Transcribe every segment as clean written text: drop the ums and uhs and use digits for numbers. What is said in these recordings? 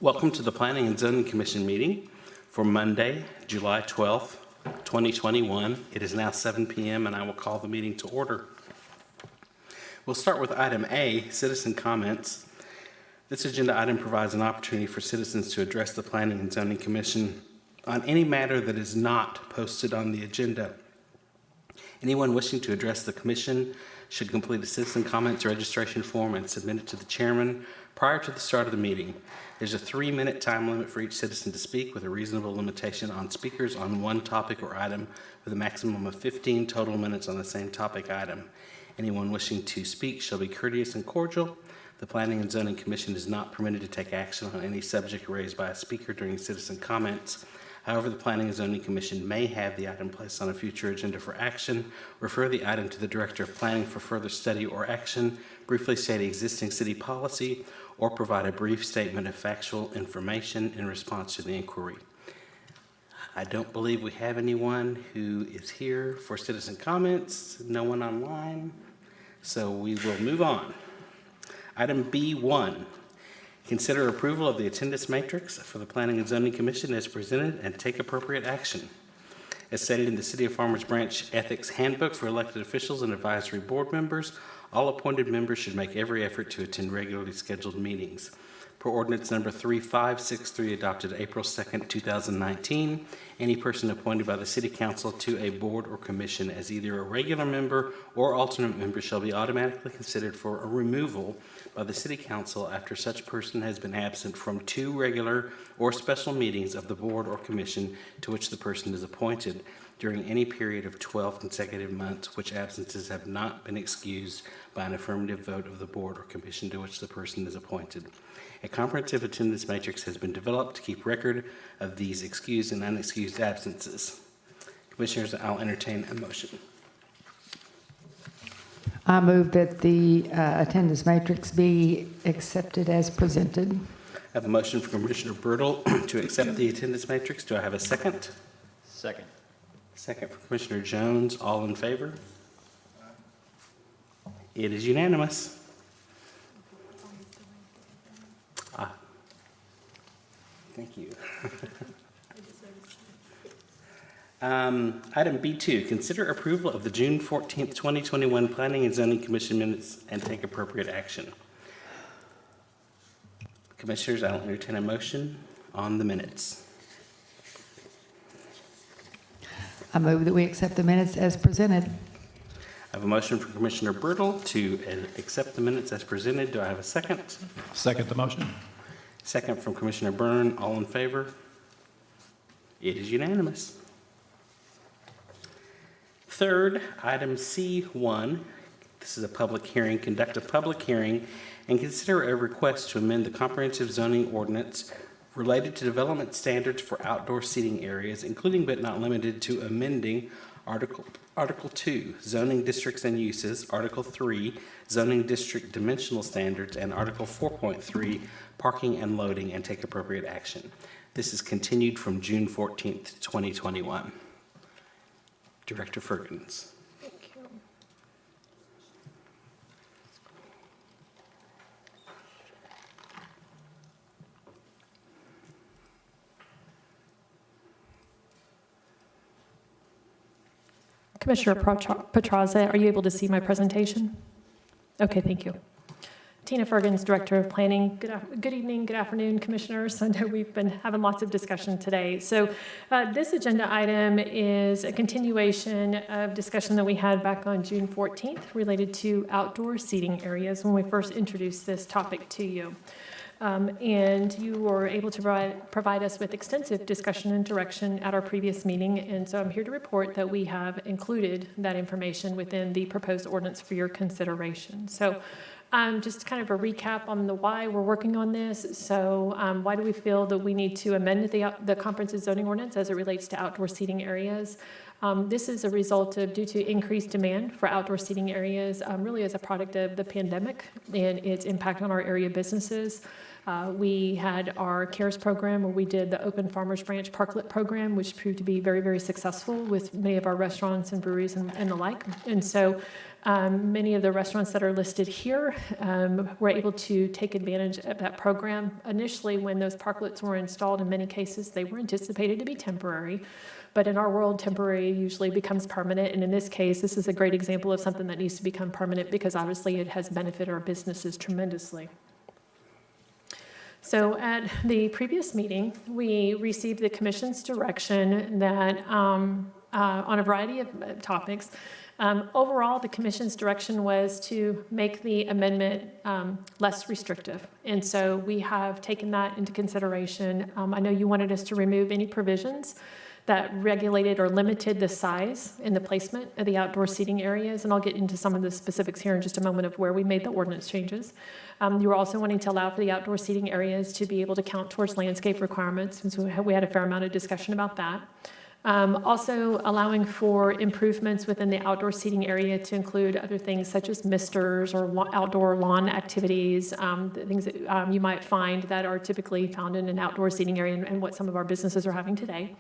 Welcome to the Planning and Zoning Commission meeting for Monday, July 12th, 2021. It is now 7 p.m. and I will call the meeting to order. We'll start with item A, citizen comments. This agenda item provides an opportunity for citizens to address the Planning and Zoning Commission on any matter that is not posted on the agenda. Anyone wishing to address the Commission should complete a citizen comments registration form and submit it to the chairman prior to the start of the meeting. There's a 3-minute time limit for each citizen to speak, with a reasonable limitation on speakers on one topic or item, with a maximum of 15 total minutes on the same topic item. Anyone wishing to speak shall be courteous and cordial. The Planning and Zoning Commission is not permitted to take action on any subject raised by a speaker during citizen comments. However, the Planning and Zoning Commission may have the item placed on a future agenda for action, refer the item to the Director of Planning for further study or action, briefly state existing city policy, or provide a brief statement of factual information in response to the inquiry. I don't believe we have anyone who is here for citizen comments, no one online, so we will move on. Item B1. Consider approval of the attendance matrix for the Planning and Zoning Commission as presented and take appropriate action. As stated in the City of Farmers Branch Ethics Handbook for elected officials and advisory board members, all appointed members should make every effort to attend regularly scheduled meetings. Per ordinance number 3563 adopted April 2nd, 2019, any person appointed by the City Council to a board or commission as either a regular member or alternate member shall be automatically considered for a removal by the City Council after such person has been absent from 2 regular or special meetings of the board or commission to which the person is appointed during any period of 12 consecutive months, which absences have not been excused by an affirmative vote of the board or commission to which the person is appointed. A comprehensive attendance matrix has been developed to keep record of these excused and unexcused absences. Commissioners, I'll entertain a motion. I move that the attendance matrix be accepted as presented. I have a motion from Commissioner Bertle to accept the attendance matrix. Do I have a second? Second. Second from Commissioner Jones. All in favor? It is unanimous. Thank you. Item B2, consider approval of the June 14th, 2021 Planning and Zoning Commission minutes and take appropriate action. Commissioners, I'll entertain a motion on the minutes. I move that we accept the minutes as presented. I have a motion from Commissioner Bertle to accept the minutes as presented. Do I have a second? Second the motion. Second from Commissioner Byrne. All in favor? It is unanimous. Third, item C1. This is a public hearing. Conduct a public hearing and consider a request to amend the comprehensive zoning ordinance related to development standards for outdoor seating areas, including but not limited to amending Article 2, Zoning Districts and Uses, Article 3, Zoning District Dimensional Standards, and Article 4.3, Parking and Loading, and take appropriate action. This is continued from June 14th, 2021. Director Fergens. Thank you. Commissioner Petraza, are you able to see my presentation? Okay, thank you. Tina Fergens, Director of Planning. Good evening, good afternoon, Commissioners. I know we've been having lots of discussion today. So this agenda item is a continuation of discussion that we had back on June 14th related to outdoor seating areas when we first introduced this topic to you. And you were able to provide us with extensive discussion and direction at our previous meeting. And so I'm here to report that we have included that information within the proposed ordinance for your consideration. So just kind of a recap on the why we're working on this. So why do we feel that we need to amend the comprehensive zoning ordinance as it relates to outdoor seating areas? This is a result of due to increased demand for outdoor seating areas, really as a product of the pandemic and its impact on our area businesses. We had our CARES program where we did the Open Farmers Branch Parklet program, which proved to be very, very successful with many of our restaurants and breweries and the like. And so Many of the restaurants that are listed here were able to take advantage of that program. Initially, when those parklets were installed, in many cases, they were anticipated to be temporary. But in our world, temporary usually becomes permanent. And in this case, this is a great example of something that needs to become permanent because obviously it has benefited our businesses tremendously. So at the previous meeting, we received the commission's direction that on a variety of topics. Overall, the commission's direction was to make the amendment less restrictive. And so we have taken that into consideration. I know you wanted us to remove any provisions that regulated or limited the size and the placement of the outdoor seating areas. And I'll get into some of the specifics here in just a moment of where we made the ordinance changes. You were also wanting to allow for the outdoor seating areas to be able to count towards landscape requirements, since we had a fair amount of discussion about that. Also allowing for improvements within the outdoor seating area to include other things such as misters or outdoor lawn activities, the things that you might find that are typically found in an outdoor seating area and what some of our businesses are having today.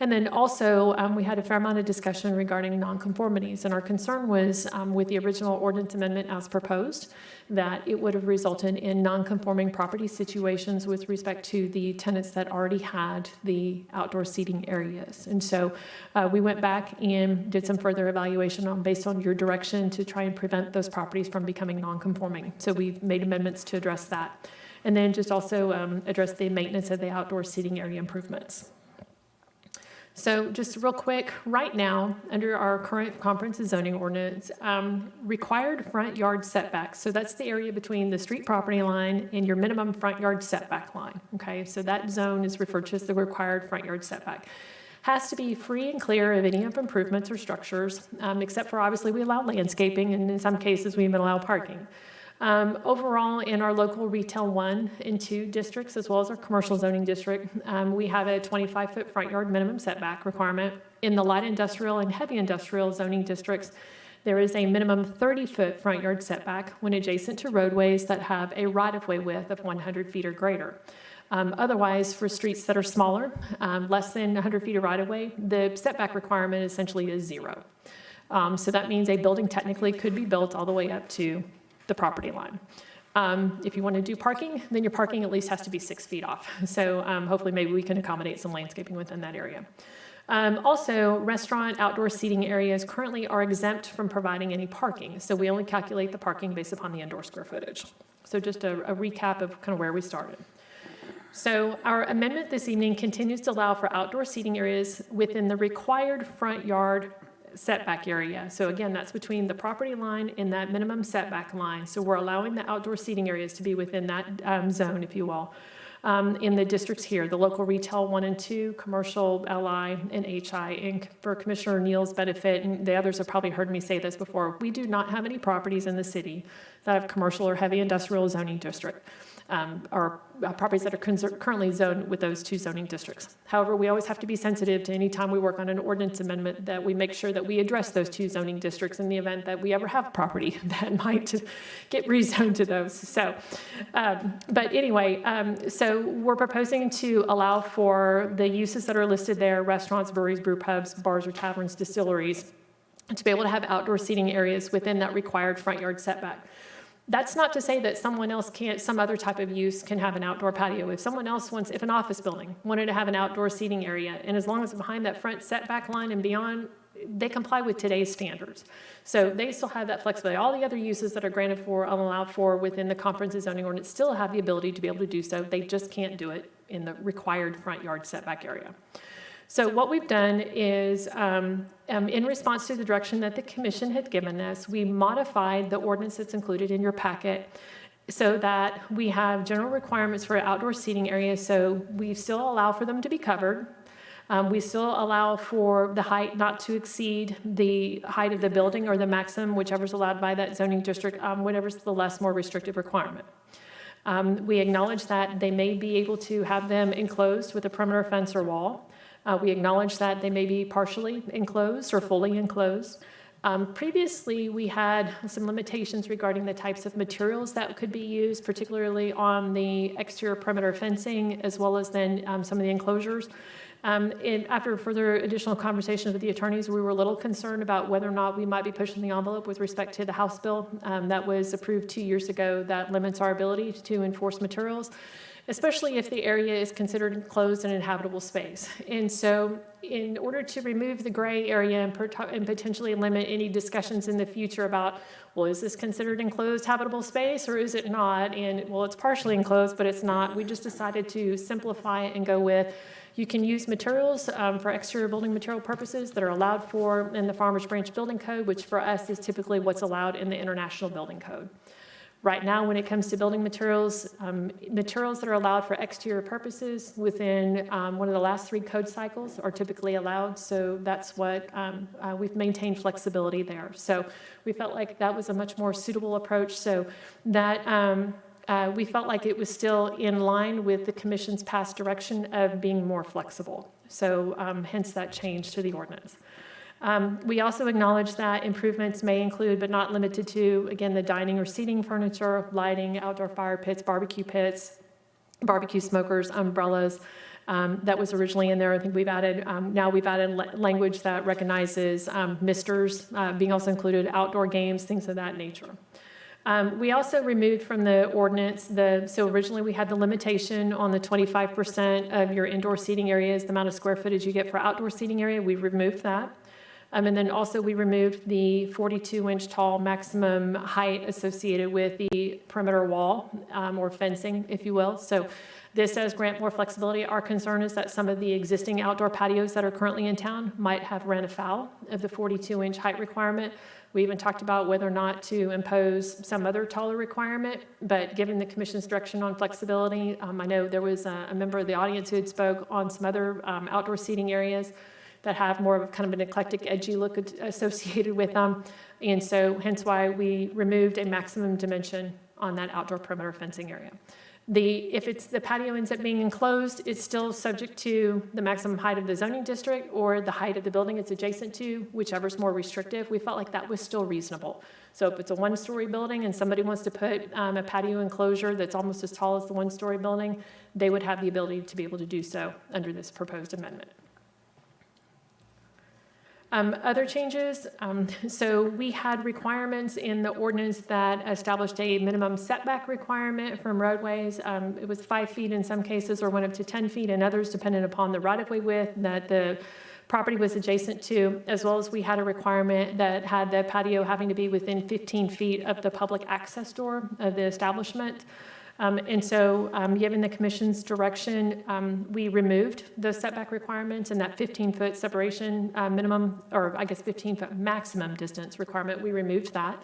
And then also, we had a fair amount of discussion regarding non-conformities, and our concern was with the original ordinance amendment as proposed, that it would have resulted in non-conforming property situations with respect to the tenants that already had the outdoor seating areas. And so we went back and did some further evaluation based on your direction to try and prevent those properties from becoming non-conforming. So we've made amendments to address that. And then just also address the maintenance of the outdoor seating area improvements. So just real quick, right now, under our current comprehensive zoning ordinance, required front yard setbacks. So that's the area between the street property line and your minimum front yard setback line. Okay, so that zone is referred to as the required front yard setback. Has to be free and clear of any of improvements or structures, except for obviously we allow landscaping, and in some cases we even allow parking. Overall, in our local retail 1 and 2 districts, as well as our commercial zoning district, we have a 25-foot front yard minimum setback requirement. In the light industrial and heavy industrial zoning districts, there is a minimum 30-foot front yard setback when adjacent to roadways that have a right-of-way width of 100 feet or greater. Otherwise, for streets that are smaller, less than 100 feet of right-of-way, the setback requirement essentially is 0. So that means a building technically could be built all the way up to the property line. If you want to do parking, then your parking at least has to be 6 feet off. So hopefully maybe we can accommodate some landscaping within that area. Also, restaurant outdoor seating areas currently are exempt from providing any parking. So we only calculate the parking based upon the indoor square footage. So just a recap of kind of where we started. So our amendment this evening continues to allow for outdoor seating areas within the required front yard setback area. So again, that's between the property line and that minimum setback line. So we're allowing the outdoor seating areas to be within that zone, if you will, in the districts here, the local retail 1 and 2, commercial LI and HI. And for Commissioner Neal's benefit, and the others have probably heard me say this before, we do not have any properties in the city that have commercial or heavy industrial zoning district. Or properties that are currently zoned with those 2 zoning districts. However, we always have to be sensitive to any time we work on an ordinance amendment that we make sure that we address those 2 zoning districts in the event that we ever have property that might get rezoned to those. So, but anyway, so we're proposing to allow for the uses that are listed there, restaurants, breweries, brew pubs, bars or taverns, distilleries, to be able to have outdoor seating areas within that required front yard setback. That's not to say that someone else can't, some other type of use can have an outdoor patio. If someone else wants, if an office building wanted to have an outdoor seating area, and as long as it's behind that front setback line and beyond, they comply with today's standards. So they still have that flexibility. All the other uses that are granted for and allowed for within the comprehensive zoning ordinance still have the ability to be able to do so. They just can't do it in the required front yard setback area. So what we've done is, in response to the direction that the commission had given us, we modified the ordinance that's included in your packet so that we have general requirements for outdoor seating areas. So we still allow for them to be covered. We still allow for the height not to exceed the height of the building or the maximum, whichever's allowed by that zoning district, whatever's the less more restrictive requirement. We acknowledge that they may be able to have them enclosed with a perimeter fence or wall. We acknowledge that they may be partially enclosed or fully enclosed. Previously, we had some limitations regarding the types of materials that could be used, particularly on the exterior perimeter fencing, as well as then some of the enclosures. After further additional conversations with the attorneys, we were a little concerned about whether or not we might be pushing the envelope with respect to the House bill that was approved 2 years ago that limits our ability to enforce materials, especially if the area is considered enclosed and inhabitable space. And so in order to remove the gray area and potentially limit any discussions in the future about, well, is this considered enclosed habitable space or is it not? And well, it's partially enclosed, but it's not. We just decided to simplify it and go with, you can use materials for exterior building material purposes that are allowed for in the Farmers Branch Building Code, which for us is typically what's allowed in the International Building Code. Right now, when it comes to building materials, materials that are allowed for exterior purposes within one of the last 3 code cycles are typically allowed. So that's what we've maintained flexibility there. So we felt like that was a much more suitable approach. So that we felt like it was still in line with the Commission's past direction of being more flexible. So hence that change to the ordinance. We also acknowledge that improvements may include, but not limited to, again, the dining or seating furniture, lighting, outdoor fire pits, barbecue smokers, umbrellas. That was originally in there. I think we've added, now we've added language that recognizes misters being also included, outdoor games, things of that nature. We also removed from the ordinance, so originally we had the limitation on the 25% of your indoor seating areas, the amount of square footage you get for outdoor seating area. We removed that. And then also we removed the 42-inch tall maximum height associated with the perimeter wall or fencing, if you will. So this does grant more flexibility. Our concern is that some of the existing outdoor patios that are currently in town might have ran afoul of the 42-inch height requirement. We even talked about whether or not to impose some other taller requirement, but given the Commission's direction on flexibility, I know there was a member of the audience who had spoke on some other outdoor seating areas that have more of kind of an eclectic, edgy look associated with them. And so hence why we removed a maximum dimension on that outdoor perimeter fencing area. If the patio ends up being enclosed, it's still subject to the maximum height of the zoning district or the height of the building it's adjacent to, whichever's more restrictive. We felt like that was still reasonable. So if it's a 1-story building and somebody wants to put a patio enclosure that's almost as tall as the 1-story building, they would have the ability to be able to do so under this proposed amendment. Other changes, so we had requirements in the ordinance that established a minimum setback requirement from roadways. It was 5 feet in some cases or went up to 10 feet in others, depending upon the right-of-way width that the property was adjacent to, as well as we had a requirement that had the patio having to be within 15 feet of the public access door of the establishment. And so given the Commission's direction, we removed those setback requirements and that 15-foot separation minimum, or I guess 15-foot maximum distance requirement, we removed that.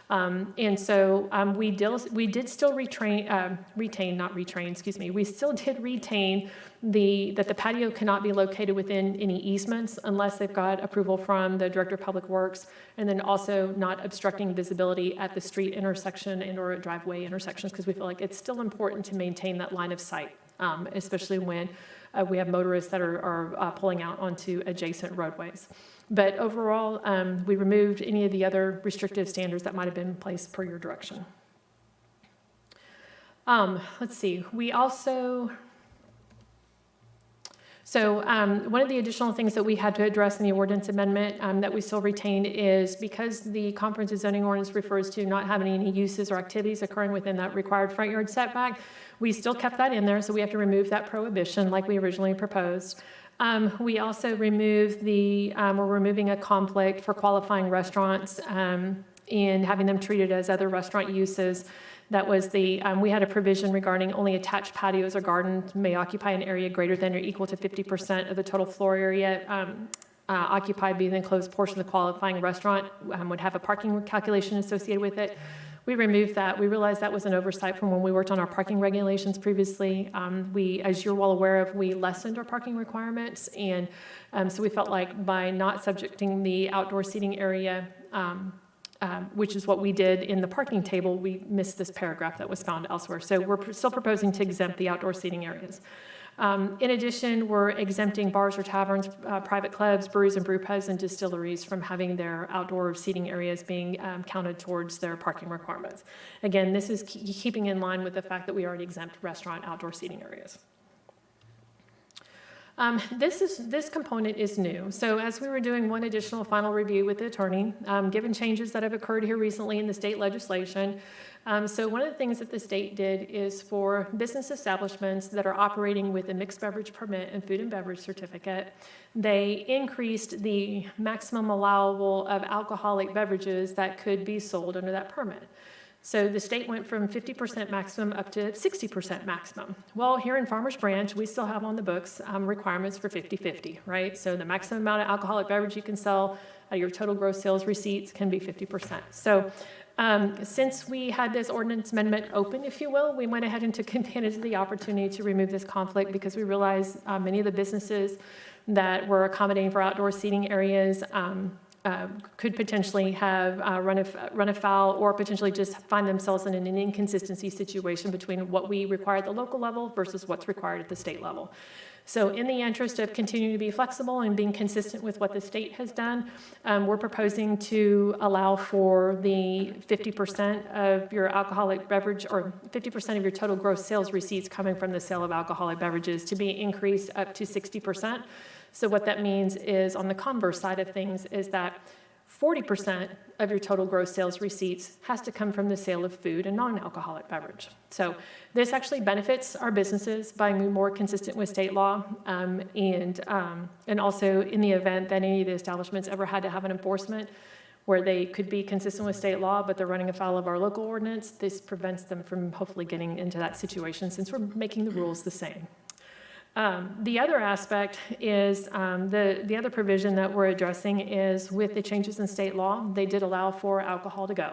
And so we did still we still did retain that the patio cannot be located within any easements unless they've got approval from the Director of Public Works, and then also not obstructing visibility at the street intersection and or at driveway intersections, because we feel like it's still important to maintain that line of sight, especially when we have motorists that are pulling out onto adjacent roadways. But overall, we removed any of the other restrictive standards that might have been in place per your direction. Let's see, we also, one of the additional things that we had to address in the ordinance amendment that we still retain is because the comprehensive zoning ordinance refers to not having any uses or activities occurring within that required front yard setback, we still kept that in there, so we have to remove that prohibition like we originally proposed. We also removed we're removing a conflict for qualifying restaurants and having them treated as other restaurant uses. That was we had a provision regarding only attached patios or gardens may occupy an area greater than or equal to 50% of the total floor area occupied by the enclosed portion of the qualifying restaurant would have a parking calculation associated with it. We removed that. We realized that was an oversight from when we worked on our parking regulations previously. As you're well aware of, we lessened our parking requirements, and so we felt like by not subjecting the outdoor seating area, which is what we did in the parking table, we missed this paragraph that was found elsewhere. So we're still proposing to exempt the outdoor seating areas. In addition, we're exempting bars or taverns, private clubs, breweries and brew pubs, and distilleries from having their outdoor seating areas being counted towards their parking requirements. Again, this is keeping in line with the fact that we already exempt restaurant outdoor seating areas. This component is new. So as we were doing one additional final review with the attorney, given changes that have occurred here recently in the state legislation, so one of the things that the state did is for business establishments that are operating with a mixed beverage permit and food and beverage certificate, they increased the maximum allowable of alcoholic beverages that could be sold under that permit. So the state went from 50% maximum up to 60% maximum. Well, here in Farmers Branch, we still have on the books requirements for 50-50, right? So the maximum amount of alcoholic beverage you can sell out of your total gross sales receipts can be 50%. So since we had this ordinance amendment open, if you will, we went ahead and took advantage of the opportunity to remove this conflict because we realized many of the businesses that were accommodating for outdoor seating areas could potentially have run afoul or potentially just find themselves in an inconsistency situation between what we require at the local level versus what's required at the state level. So in the interest of continuing to be flexible and being consistent with what the state has done, we're proposing to allow for the 50% of your alcoholic beverage or 50% of your total gross sales receipts coming from the sale of alcoholic beverages to be increased up to 60%. So what that means is on the converse side of things is that 40% of your total gross sales receipts has to come from the sale of food and non-alcoholic beverage. So this actually benefits our businesses by being more consistent with state law, and also in the event that any of the establishments ever had to have an enforcement where they could be consistent with state law, but they're running afoul of our local ordinance, this prevents them from hopefully getting into that situation since we're making the rules the same. The other aspect is the other provision that we're addressing is with the changes in state law, they did allow for alcohol to go.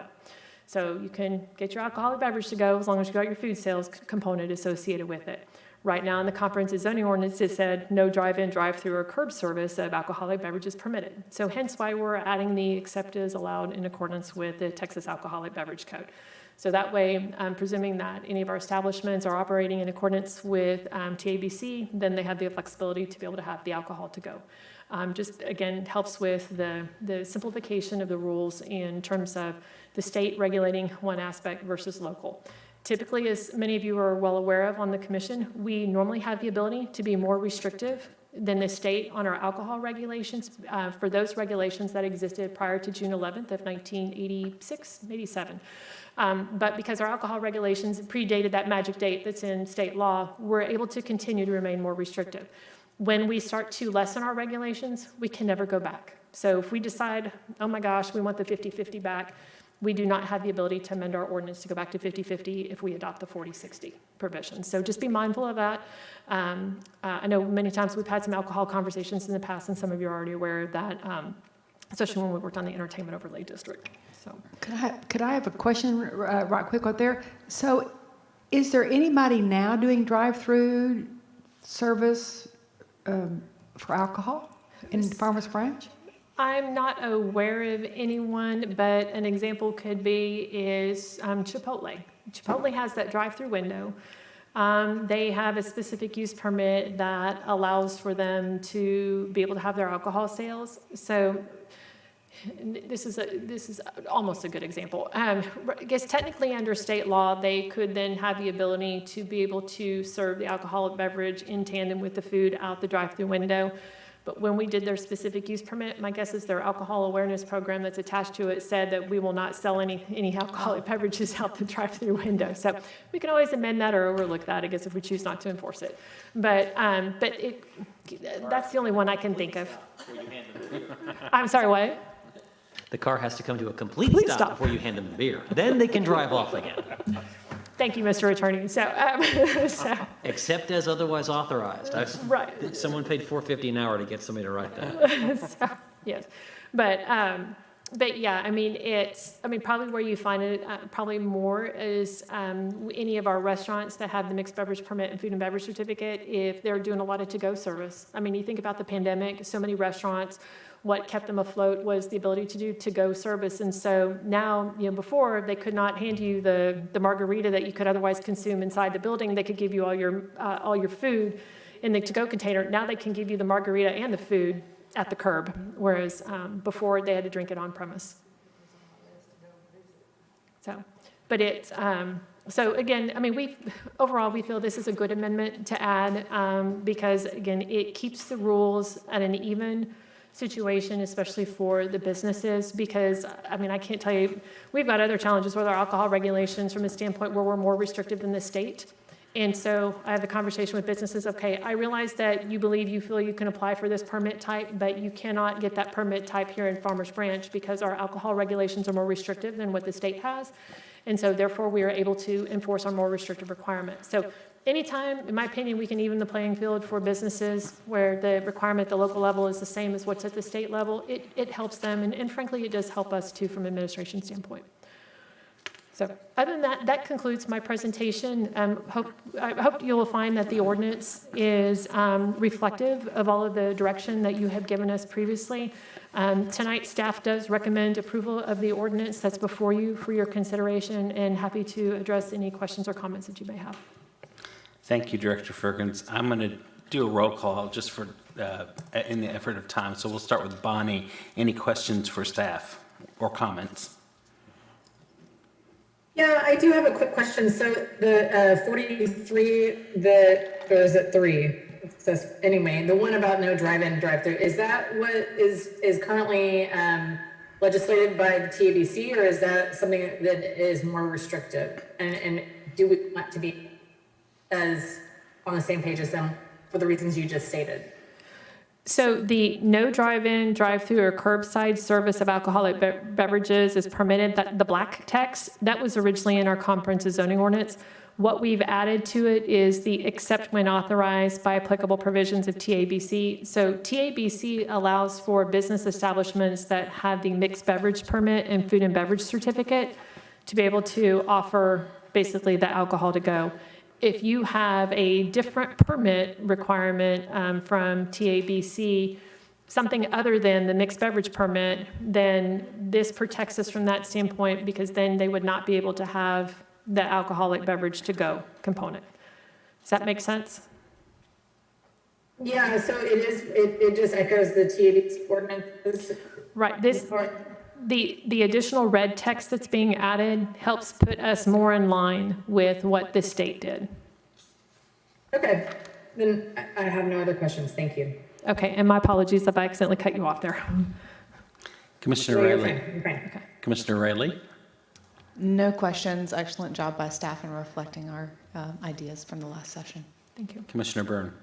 So you can get your alcoholic beverage to go as long as you got your food sales component associated with it. Right now in the comprehensive zoning ordinance, it said no drive-in, drive-through, or curb service of alcoholic beverages permitted. So hence why we're adding the except as allowed in accordance with the Texas Alcoholic Beverage Code. So that way, presuming that any of our establishments are operating in accordance with TABC, then they have the flexibility to be able to have the alcohol to go. Just again, helps with the simplification of the rules in terms of the state regulating one aspect versus local. Typically, as many of you are well aware of on the commission, we normally have the ability to be more restrictive than the state on our alcohol regulations for those regulations that existed prior to June 11th of 1986, 87. But because our alcohol regulations predated that magic date that's in state law, we're able to continue to remain more restrictive. When we start to lessen our regulations, we can never go back. So if we decide, oh my gosh, we want the 50-50 back, we do not have the ability to amend our ordinance to go back to 50-50 if we adopt the 40-60 provision. So just be mindful of that. I know many times we've had some alcohol conversations in the past, and some of you are already aware of that, especially when we worked on the entertainment overlay district. So Could I have a question right quick right there? So is there anybody now doing drive-through service for alcohol in Farmers Branch? I'm not aware of anyone, but an example could be is Chipotle. Chipotle has that drive-through window. They have a specific use permit that allows for them to be able to have their alcohol sales. So this is almost a good example. I guess technically under state law, they could then have the ability to be able to serve the alcoholic beverage in tandem with the food out the drive-through window. But when we did their specific use permit, my guess is their alcohol awareness program that's attached to it said that we will not sell any alcoholic beverages out the drive-through window. So we can always amend that or overlook that, I guess, if we choose not to enforce it. But that's the only one I can think of. I'm sorry, what? The car has to come to a complete Complete stop stop. before you hand them the beer. Then they can drive off again. Thank you, Mr. Attorney. So, Except as otherwise authorized. Right. Someone paid $4.50 an hour to get somebody to write that. So, yes, but yeah, I mean, probably where you find it probably more is any of our restaurants that have the mixed beverage permit and food and beverage certificate, if they're doing a lot of to-go service. I mean, you think about the pandemic, so many restaurants, what kept them afloat was the ability to do to-go service. And so now, before they could not hand you the margarita that you could otherwise consume inside the building. They could give you all your food in the to-go container. Now they can give you the margarita and the food at the curb, whereas before they had to drink it on premise. So, but So again, I mean, overall, we feel this is a good amendment to add because, again, it keeps the rules at an even situation, especially for the businesses, because, I mean, I can't tell you, we've got other challenges with our alcohol regulations from a standpoint where we're more restrictive than the state. And so I have the conversation with businesses, okay, I realize that you feel you can apply for this permit type, but you cannot get that permit type here in Farmers Branch because our alcohol regulations are more restrictive than what the state has. And so therefore we are able to enforce our more restrictive requirements. So anytime, in my opinion, we can even the playing field for businesses where the requirement at the local level is the same as what's at the state level, it helps them. And frankly, it does help us too from an administration standpoint. So other than that, that concludes my presentation. I hope you will find that the ordinance is reflective of all of the direction that you have given us previously. Tonight, staff does recommend approval of the ordinance that's before you for your consideration, and happy to address any questions or comments that you may have. Thank you, Director Fergens. I'm going to do a roll call just for in the effort of time. So we'll start with Bonnie. Any questions for staff or comments? Yeah, I do have a quick question. So the 43, or is it 3? It says, anyway, the one about no drive-in, drive-through, is that what is currently legislated by the TABC, or is that something that is more restrictive? And do we want to be as on the same page as them for the reasons you just stated? So the no drive-in, drive-through, or curbside service of alcoholic beverages is permitted. That the black text, that was originally in our comprehensive zoning ordinance. What we've added to it is the except when authorized by applicable provisions of TABC. So TABC allows for business establishments that have the mixed beverage permit and food and beverage certificate to be able to offer basically the alcohol to go. If you have a different permit requirement from TABC, something other than the mixed beverage permit, then this protects us from that standpoint, because then they would not be able to have the alcoholic beverage to go component. Does that make sense? Yeah, so it just echoes the TABC ordinances. Right. The additional red text that's being added helps put us more in line with what the state did. Okay, then I have no other questions. Thank you. Okay, and my apologies if I accidentally cut you off there. Commissioner No, you're Rayleigh. fine. You're fine. Okay. Commissioner Rayleigh. No questions. Excellent job by staff in reflecting our ideas from the last session. Thank you. Commissioner Byrne.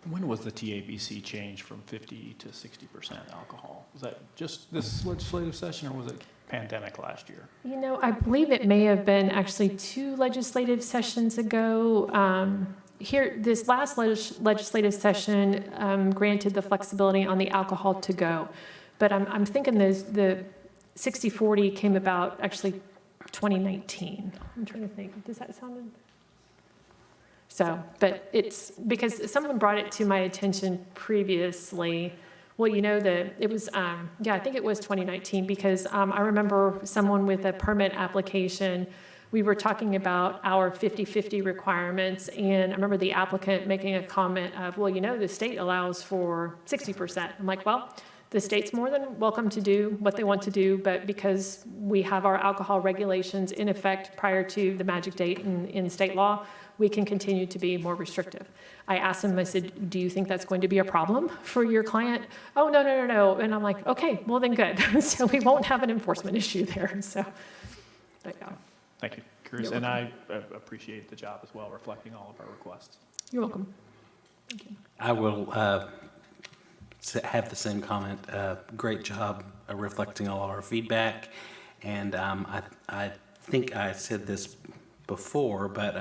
When was the TABC change from 50 to 60% alcohol? Was that just this legislative session, or was it pandemic last year? You know, I believe it may have been actually 2 legislative sessions ago. This last legislative session granted the flexibility on the alcohol to go. But I'm thinking the 60/40 came about actually 2019. I'm trying to think. Does that sound... So, but it's because someone brought it to my attention previously. Well, you know, it was, I think it was 2019, because I remember someone with a permit application, we were talking about our 50/50 requirements, and I remember the applicant making a comment of, well, you know, the state allows for 60%. I'm like, well, the state's more than welcome to do what they want to do, but because we have our alcohol regulations in effect prior to the magic date in state law, we can continue to be more restrictive. I asked him, I said, do you think that's going to be a problem for your client? Oh, no. And I'm like, okay, well then good. So we won't have an enforcement issue there. So, but yeah. Thank you. Curious, and I appreciate the job as well, reflecting all of our requests. You're welcome. Thank you. I will have the same comment. Great job reflecting all of our feedback. And I think I said this before, but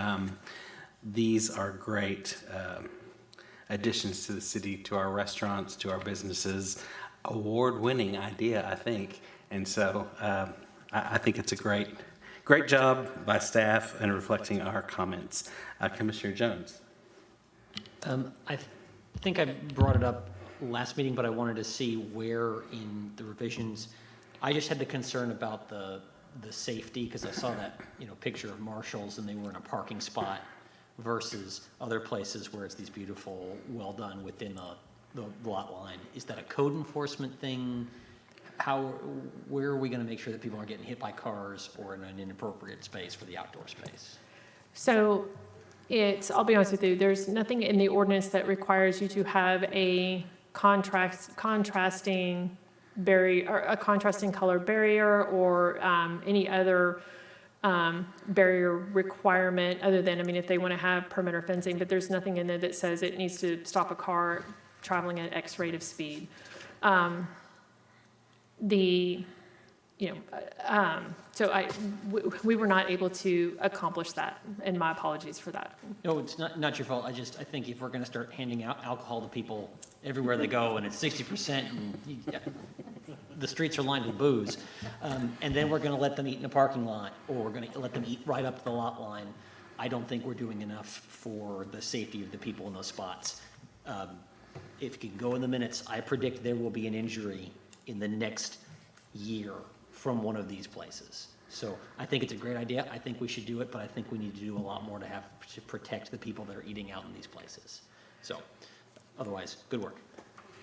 these are great additions to the city, to our restaurants, to our businesses. Award-winning idea, I think. And so I think it's a great job by staff in reflecting our comments. Commissioner Jones. I think I brought it up last meeting, but I wanted to see where in the revisions, I just had the concern about the safety, because I saw that, picture of Marshalls and they were in a parking spot versus other places where it's these beautiful, well done within the lot line. Is that a code enforcement thing? where are we going to make sure that people aren't getting hit by cars or in an inappropriate space for the outdoor space? So I'll be honest with you, there's nothing in the ordinance that requires you to have a contrasting barrier, or a contrasting color barrier, or any other barrier requirement other than, I mean, if they want to have perimeter fencing, but there's nothing in there that says it needs to stop a car traveling at X rate of speed. So we were not able to accomplish that, and my apologies for that. No, it's not your fault. I think if we're going to start handing out alcohol to people everywhere they go, and it's 60%, and the streets are lined with booze, and then we're going to let them eat in a parking lot, or we're going to let them eat right up to the lot line, I don't think we're doing enough for the safety of the people in those spots. If you can go in the minutes, I predict there will be an injury in the next year from one of these places. So I think it's a great idea. I think we should do it, but I think we need to do a lot more to protect the people that are eating out in these places. So otherwise, good work.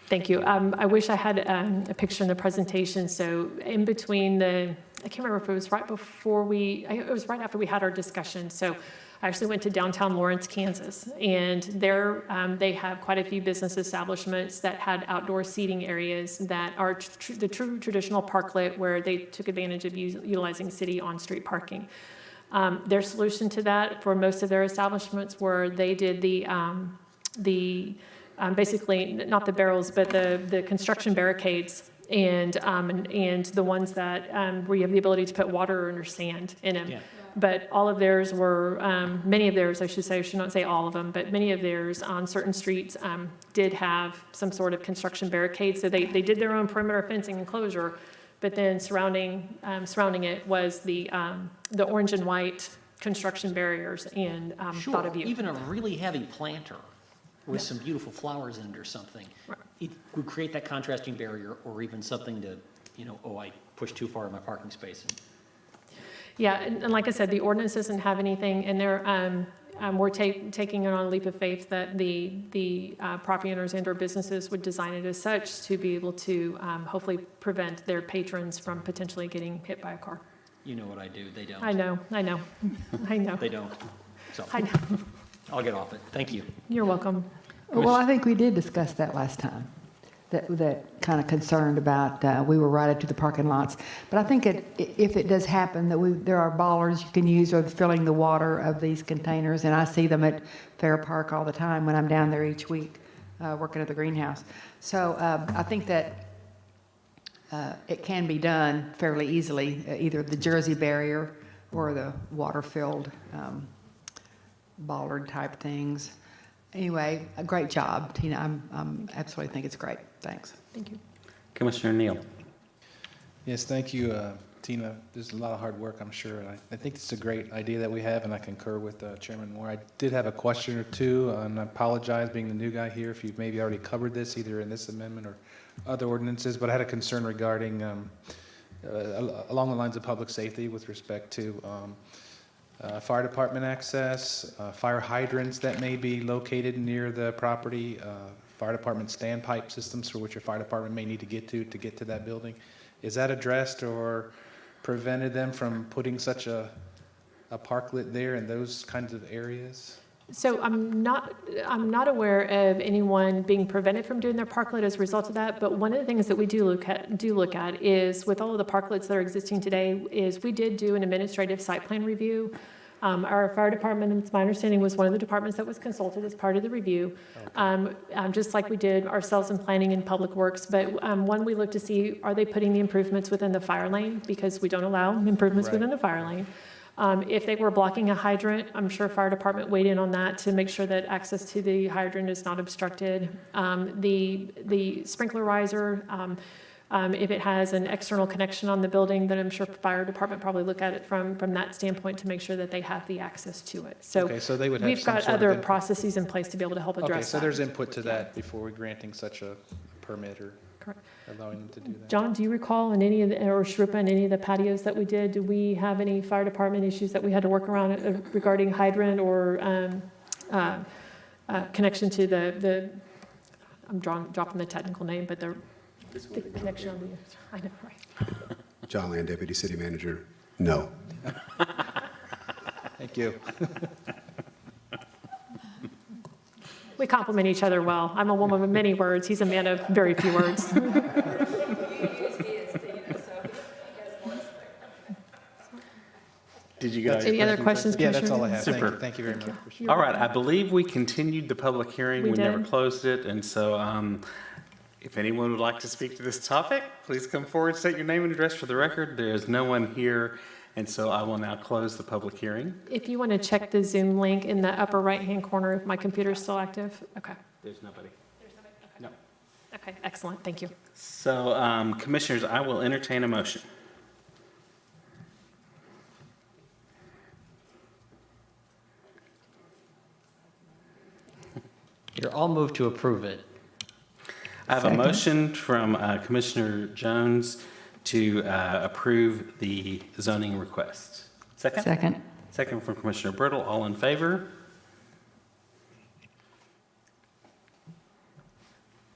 Thank you. I wish I had a picture in the presentation. So in between I can't remember if it was right before it was right after we had our discussion. So I actually went to downtown Lawrence, Kansas, and there they have quite a few business establishments that had outdoor seating areas that are the true traditional parklet, where they took advantage of utilizing city on-street parking. Their solution to that for most of their establishments were they did basically not the barrels, but the construction barricades, and the ones that where you have the ability to put water or sand in them. Yeah. But all of theirs were, many of theirs, I should not say all of them, but many of theirs on certain streets did have some sort of construction barricade. So they did their own perimeter fencing enclosure, but then surrounding it was the orange and white construction barriers and thought of you. Even a really heavy planter with some beautiful flowers in it or something. Right. It would create that contrasting barrier, or even something to, I pushed too far in my parking space. Yeah, and like I said, the ordinance doesn't have anything in there. We're taking it on a leap of faith that the property owners and/or businesses would design it as such to be able to hopefully prevent their patrons from potentially getting hit by a car. You know what I do, they don't. I know. They don't. So I know. I'll get off it. Thank you. You're welcome. Well, I think we did discuss that last time, that kind of concerned about, we were right up to the parking lots. But I think if it does happen, that there are ballers you can use of filling the water of these containers, and I see them at Fair Park all the time when I'm down there each week, working at the greenhouse. So I think that it can be done fairly easily, either the Jersey barrier or the water-filled bollard type things. Anyway, a great job, Tina. I'm absolutely think it's great. Thanks. Thank you. Commissioner Neal. Yes, thank you, Tina. There's a lot of hard work, I'm sure. And I think it's a great idea that we have, and I concur with Chairman Moore. I did have a question or two, and I apologize being the new guy here if you've maybe already covered this, either in this amendment or other ordinances, but I had a concern regarding along the lines of public safety with respect to fire department access, fire hydrants that may be located near the property, fire department standpipe systems for which your fire department may need to get to that building. Is that addressed or prevented them from putting such a parklet there in those kinds of areas? So I'm not aware of anyone being prevented from doing their parklet as a result of that. But one of the things that we do look at is, with all of the parklets that are existing today, is we did do an administrative site plan review. Our fire department, it's my understanding, was one of the departments that was consulted as part of the review, just like we did ourselves in planning and public works. But one, we looked to see, are they putting the improvements within the fire lane? Because we don't allow improvements within the fire lane. If they were blocking a hydrant, I'm sure fire department weighed in on that to make sure that access to the hydrant is not obstructed. The sprinkler riser, if it has an external connection on the building, then I'm sure fire department probably look at it from that standpoint to make sure that they have the access to it. So, okay, so they would have we've some got sort of other input. processes in place to be able to help address that. Okay, so there's input to that before we're granting such a permit or Correct. allowing them to do that. John, do you recall in any of the, or Shrupa, in any of the patios that we did we have any fire department issues that we had to work around regarding hydrant or connection to the I'm dropping the technical name, but the The connection on the, I know, right. John Land, Deputy City Manager. No. Thank you. We complement each other well. I'm a woman of many words. He's a man of very few words. Did you get all your Any other questions, Yeah, Commissioner? that's all I have. Thank Super. you. Thank you very much. Appreciate it. All right, I believe we continued the public hearing. We We never did. closed it, and so if anyone would like to speak to this topic, please come forward, state your name and address for the record. There is no one here, and so I will now close the public hearing. If you want to check the Zoom link in the upper right-hand corner, if my computer's still active. Okay. There's nobody. No. Okay, excellent. Thank you. So, Commissioners, I will entertain a motion. You're all moved to approve it. I have a motion from Commissioner Jones to approve the zoning request. Second? Second. Second from Commissioner Brittle. All in favor?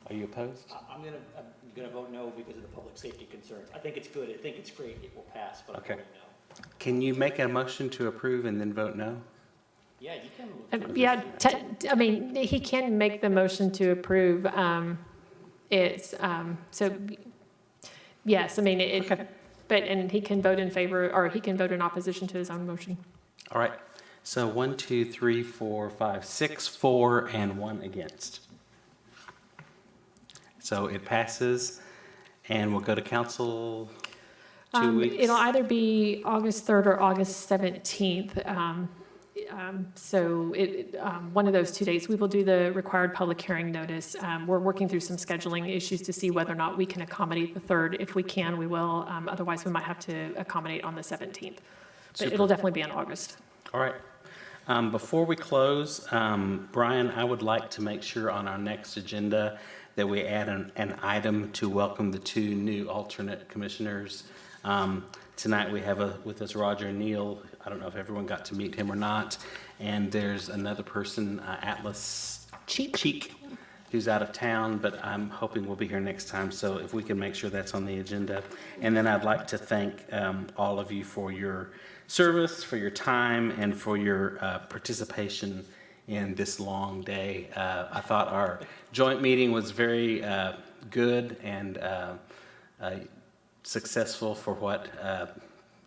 Are you opposed? I'm gonna vote no because of the public safety concerns. I think it's good. I think it's great. It will pass, but I'm Okay. voting no. Can you make a motion to approve and then vote no? Yeah, you can move. Yeah, I mean, he can make the motion to approve. It's, so, yes, I mean, and he can vote in favor, or he can vote in opposition to his own motion. All right. So 1, 2, 3, 4, 5, 6, 4, and 1 against. So it passes, and we'll go to council 2 weeks. It'll either be August 3rd or August 17th. So one of those 2 days, we will do the required public hearing notice. We're working through some scheduling issues to see whether or not we can accommodate the 3rd. If we can, we will. Otherwise, we might have to accommodate on the 17th. But Super. it'll definitely be in August. All right. Before we close, Brian, I would like to make sure on our next agenda that we add an item to welcome the 2 new alternate commissioners. Tonight we have with us Roger Neal. I don't know if everyone got to meet him or not. And there's another person, Atlas Cheek, who's out of town, but I'm hoping we'll be here next time. So if we can make sure that's on the agenda. And then I'd like to thank all of you for your service, for your time, and for your participation in this long day. I thought our joint meeting was very good and successful for what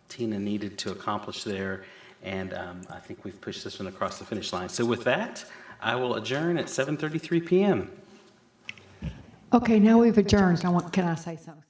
Tina needed to accomplish there, and I think we've pushed this one across the finish line. So with that, I will adjourn at 7:33 p.m. Okay, now we've adjourned. Can I say something?